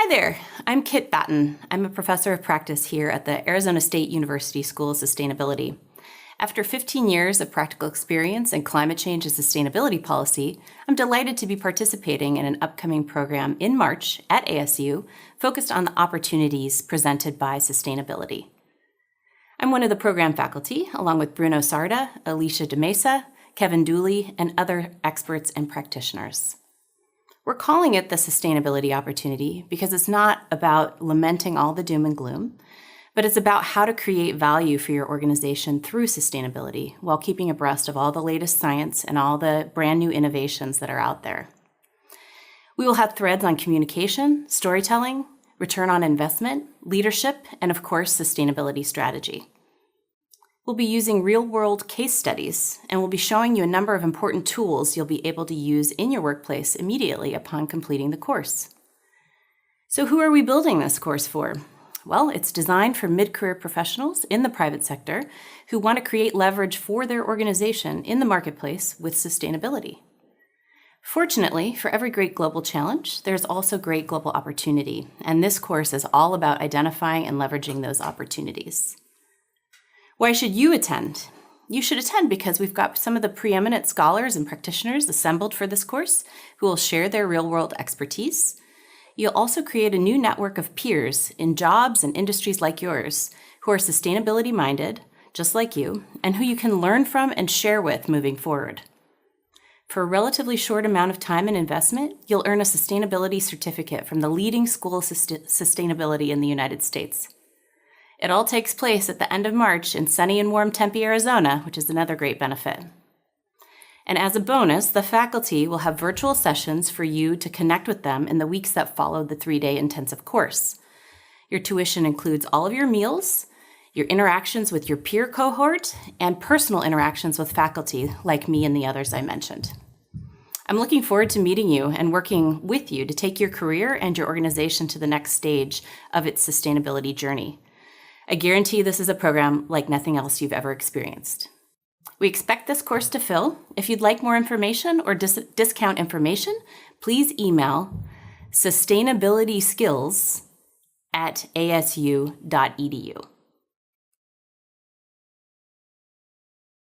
Hi there, I'm Kit Batten. I'm a professor of practice here at the Arizona State University School of Sustainability. After 15 years of practical experience in climate change and sustainability policy, I'm delighted to be participating in an upcoming program in March at ASU focused on the opportunities presented by sustainability. I'm one of the program faculty, along with Bruno Sarda, Alicia de Mesa, Kevin Dooley, and other experts and practitioners. We're calling it the sustainability opportunity because it's not about lamenting all the doom and gloom, but it's about how to create value for your organization through sustainability while keeping abreast of all the latest science and all the brand new innovations that are out there. We will have threads on communication, storytelling, return on investment, leadership, and of course, sustainability strategy. We'll be using real-world case studies, and we'll be showing you a number of important tools you'll be able to use in your workplace immediately upon completing the course. So who are we building this course for? Well, it's designed for mid-career professionals in the private sector who want to create leverage for their organization in the marketplace with sustainability. Fortunately, for every great global challenge, there's also great global opportunity, and this course is all about identifying and leveraging those opportunities. Why should you attend? You should attend because we've got some of the preeminent scholars and practitioners assembled for this course who will share their real-world expertise. You'll also create a new network of peers in jobs and industries like yours who are sustainability-minded, just like you, and who you can learn from and share with moving forward. For a relatively short amount of time and investment, you'll earn a sustainability certificate from the leading school of sustainability in the United States. It all takes place at the end of March in sunny and warm Tempe, Arizona, which is another great benefit. And as a bonus, the faculty will have virtual sessions for you to connect with them in the weeks that follow the 3-day intensive course. Your tuition includes all of your meals, your interactions with your peer cohort, and personal interactions with faculty like me and the others I mentioned. I'm looking forward to meeting you and working with you to take your career and your organization to the next stage of its sustainability journey. I guarantee this is a program like nothing else you've ever experienced. We expect this course to fill. If you'd like more information or discount information, please email sustainabilityskills@asu.edu.